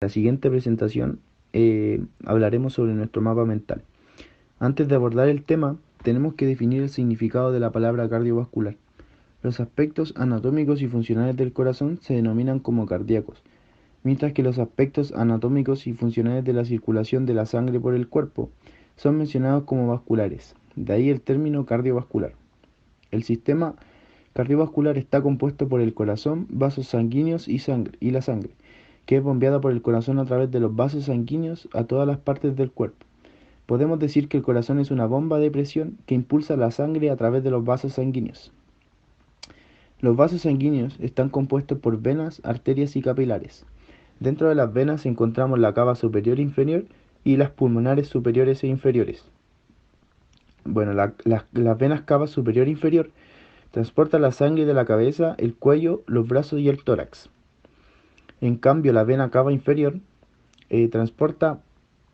La siguiente presentación hablaremos sobre nuestro mapa mental. Antes de abordar el tema, tenemos que definir el significado de la palabra cardiovascular. Los aspectos anatómicos y funcionales del corazón se denominan como cardíacos, mientras que los aspectos anatómicos y funcionales de la circulación de la sangre por el cuerpo son mencionados como vasculares. De ahí el término cardiovascular. El sistema cardiovascular está compuesto por el corazón, vasos sanguíneos y la sangre, que es bombeada por el corazón a través de los vasos sanguíneos a todas las partes del cuerpo. Podemos decir que el corazón es una bomba de presión que impulsa la sangre a través de los vasos sanguíneos. Los vasos sanguíneos están compuestos por venas, arterias y capilares. Dentro de las venas encontramos la cava superior e inferior y las pulmonares superiores e inferiores. Bueno, las venas cava superior e inferior transportan la sangre de la cabeza, el cuello, los brazos y el tórax. En cambio, la vena cava inferior transporta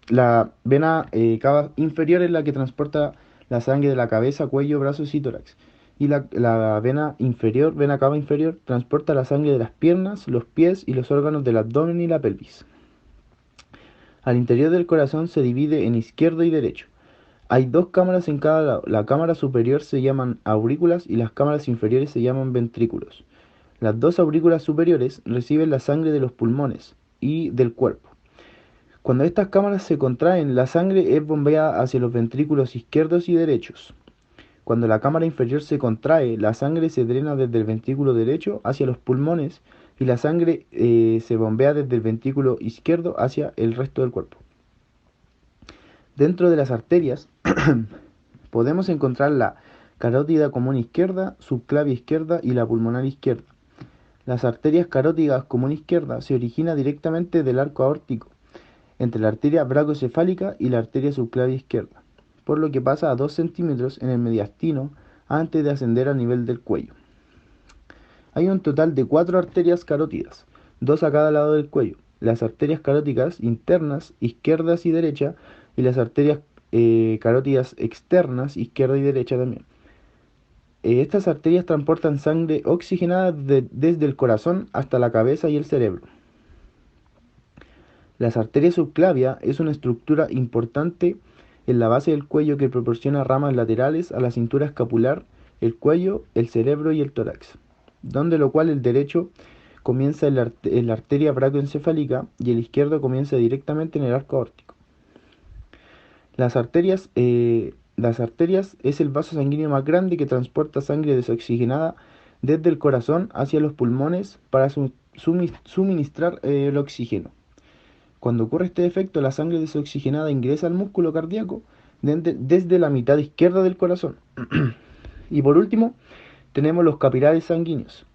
la vena cava inferior es la que transporta la sangre de la cabeza, cuello, brazos y tórax. Y la vena inferior, vena cava inferior, transporta la sangre de las piernas, los pies y los órganos del abdomen y la pelvis. Al interior del corazón se divide en izquierdo y derecho. Hay dos cámaras en cada lado. La cámara superior se llaman aurículas y las cámaras inferiores se llaman ventrículos. Las dos aurículas superiores reciben la sangre de los pulmones y del cuerpo. Cuando estas cámaras se contraen, la sangre es bombeada hacia los ventrículos izquierdos y derechos. Cuando la cámara inferior se contrae, la sangre se drena desde el ventrículo derecho hacia los pulmones y la sangre se bombea desde el ventrículo izquierdo hacia el resto del cuerpo. Dentro de las arterias podemos encontrar la carótida común izquierda, subclavia izquierda y la pulmonar izquierda. Las arterias carótidas común izquierda se originan directamente del arco aórtico, entre la arteria bracocefálica y la arteria subclavia izquierda, por lo que pasa a 2 centímetros en el mediastino antes de ascender al nivel del cuello. Hay un total de 4 arterias carótidas, 2 a cada lado del cuello. Las arterias carótidas internas, izquierdas y derecha, y las arterias carótidas externas, izquierda y derecha también. Estas arterias transportan sangre oxigenada desde el corazón hasta la cabeza y el cerebro. Las arterias subclavia es una estructura importante en la base del cuello que proporciona ramas laterales a la cintura escapular, el cuello, el cerebro y el tórax, donde lo cual el derecho comienza en la arteria brachiocefálica y el izquierdo comienza directamente en el arco aórtico. Las arterias es el vaso sanguíneo más grande que transporta sangre desoxigenada desde el corazón hacia los pulmones para suministrar el oxígeno. Cuando ocurre este efecto, la sangre desoxigenada ingresa al músculo cardíaco desde la mitad izquierda del corazón. Y por último, tenemos los capilares sanguíneos.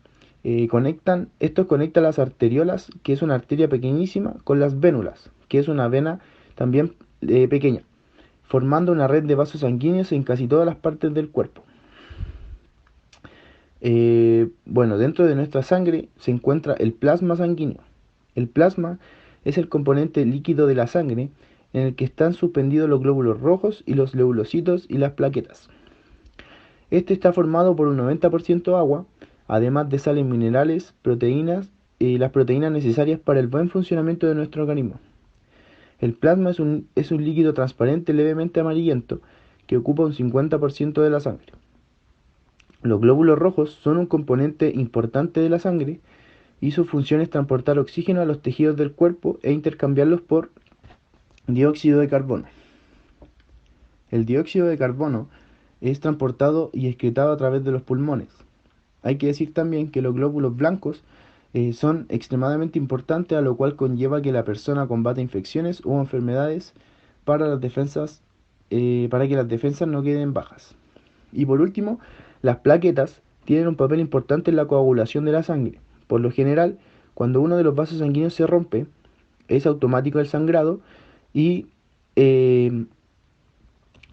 Estos conectan las arteriolas, que es una arteria pequeñísima, con las vénulas, que es una vena también pequeña, formando una red de vasos sanguíneos en casi todas las partes del cuerpo. Bueno, dentro de nuestra sangre se encuentra el plasma sanguíneo. El plasma es el componente líquido de la sangre en el que están suspendidos los glóbulos rojos y los leucocitos y las plaquetas. Este está formado por un 90% agua, además de sales minerales, proteínas y las proteínas necesarias para el buen funcionamiento de nuestro organismo. El plasma es un líquido transparente levemente amarillento que ocupa un 50% de la sangre. Los glóbulos rojos son un componente importante de la sangre y su función es transportar oxígeno a los tejidos del cuerpo e intercambiarlos por dióxido de carbono. El dióxido de carbono es transportado y excretado a través de los pulmones. Hay que decir también que los glóbulos blancos son extremadamente importantes, a lo cual conlleva que la persona combata infecciones o enfermedades para para que las defensas no queden bajas. Y por último, las plaquetas tienen un papel importante en la coagulación de la sangre. Por lo general, cuando uno de los vasos sanguíneos se rompe, es automático el sangrado y, eh,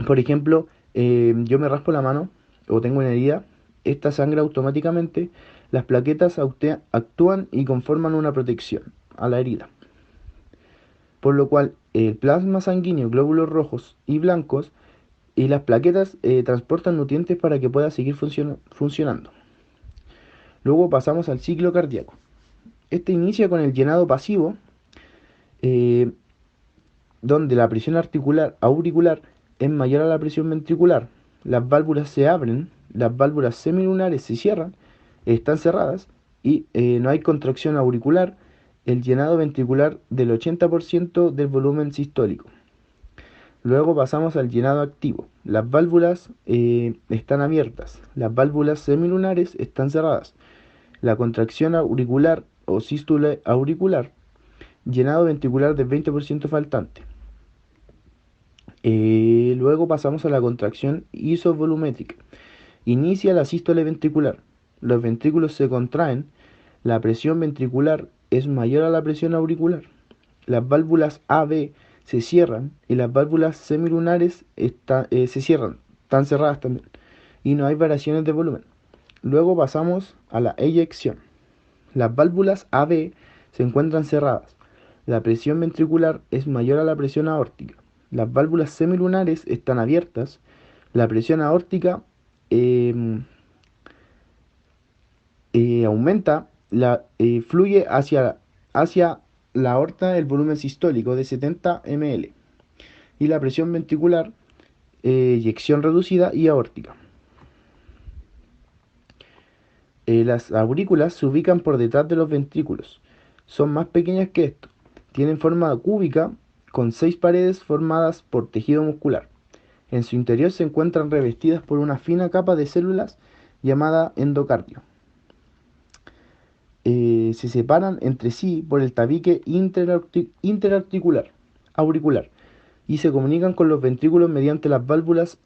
por ejemplo, yo me raspo la mano o tengo una herida, esta sangra automáticamente, las plaquetas actúan y conforman una protección a la herida. Por lo cual, el plasma sanguíneo, glóbulos rojos y blancos y las plaquetas transportan nutrientes para que pueda seguir funcionando. Luego pasamos al ciclo cardíaco. Este inicia con el llenado pasivo, donde la presión auricular es mayor a la presión ventricular. Las válvulas se abren, las válvulas semilunares se cierran, están cerradas y no hay contracción auricular, el llenado ventricular del 80% del volumen sistólico. Luego pasamos al llenado activo. Las válvulas están abiertas, las válvulas semilunares están cerradas. La contracción auricular o sístole auricular, llenado ventricular del 20% faltante. Luego pasamos a la contracción isovolumétrica. Inicia la sístole ventricular. Los ventrículos se contraen, la presión ventricular es mayor a la presión auricular. Las válvulas AB se cierran y las válvulas semilunares se cierran, están cerradas también. Y no hay variaciones de volumen. Luego pasamos a la eyección. Las válvulas AB se encuentran cerradas. La presión ventricular es mayor a la presión aórtica. Las válvulas semilunares están abiertas. La presión aórtica aumenta, fluye hacia la aorta el volumen sistólico de 70 ml. Y la presión ventricular, eyección reducida y aórtica. Las aurículas se ubican por detrás de los ventrículos. Son más pequeñas que esto. Tienen forma cúbica con 6 paredes formadas por tejido muscular. En su interior se encuentran revestidas por una fina capa de células llamada endocardio. Se separan entre sí por el tabique interarticular auricular y se comunican con los ventrículos mediante las válvulas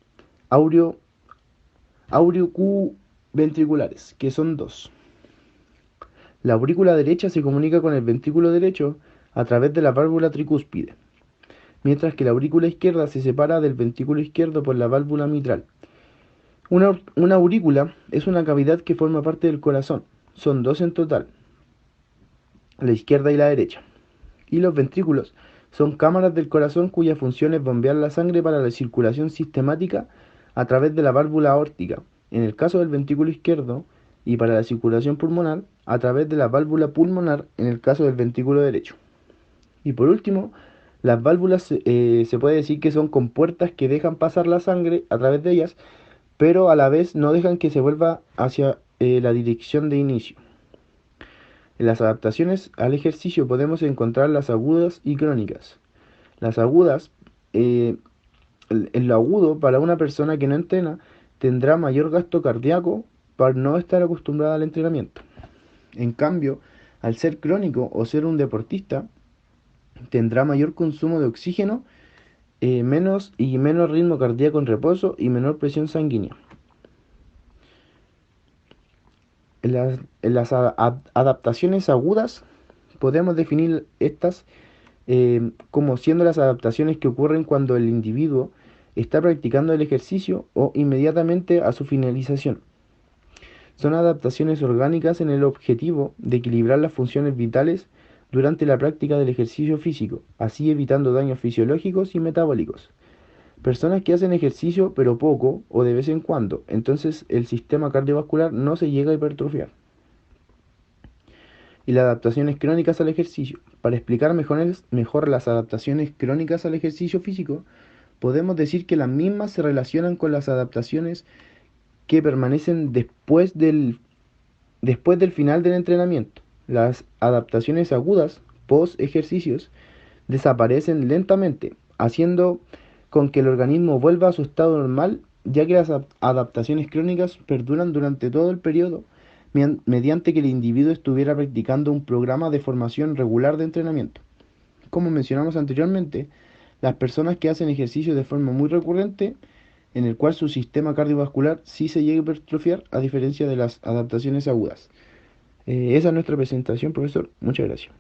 auriocuventriculares, que son dos. La aurícula derecha se comunica con el ventrículo derecho a través de la válvula tricúspide, mientras que la aurícula izquierda se separa del ventrículo izquierdo por la válvula mitral. Una aurícula es una cavidad que forma parte del corazón. Son dos en total, la izquierda y la derecha. Y los ventrículos son cámaras del corazón cuya función es bombear la sangre para la circulación sistemática a través de la válvula aórtica, en el caso del ventrículo izquierdo, y para la circulación pulmonar a través de la válvula pulmonar en el caso del ventrículo derecho. Y por último, las válvulas se puede decir que son compuertas que dejan pasar la sangre a través de ellas, pero a la vez no dejan que se vuelva hacia la dirección de inicio. En las adaptaciones al ejercicio podemos encontrar las agudas y crónicas. Las agudas, en lo agudo, para una persona que no entrena, tendrá mayor gasto cardíaco por no estar acostumbrada al entrenamiento. En cambio, al ser crónico o ser un deportista, tendrá mayor consumo de oxígeno, menos ritmo cardíaco en reposo y menor presión sanguínea. En las adaptaciones agudas podemos definir estas como siendo las adaptaciones que ocurren cuando el individuo está practicando el ejercicio o inmediatamente a su finalización. Son adaptaciones orgánicas en el objetivo de equilibrar las funciones vitales durante la práctica del ejercicio físico, así evitando daños fisiológicos y metabólicos. Personas que hacen ejercicio pero poco o de vez en cuando, entonces el sistema cardiovascular no se llega a hipertrofiar. Y las adaptaciones crónicas al ejercicio. Para explicar mejor las adaptaciones crónicas al ejercicio físico, podemos decir que las mismas se relacionan con las adaptaciones que permanecen después del final del entrenamiento. Las adaptaciones agudas, post ejercicios, desaparecen lentamente, haciendo con que el organismo vuelva a su estado normal, ya que las adaptaciones crónicas perduran durante todo el periodo mediante que el individuo estuviera practicando un programa de formación regular de entrenamiento. Como mencionamos anteriormente, las personas que hacen ejercicio de forma muy recurrente, en el cual su sistema cardiovascular sí se llega a hipertrofiar, a diferencia de las adaptaciones agudas. Esa es nuestra presentación, profesor. Muchas gracias.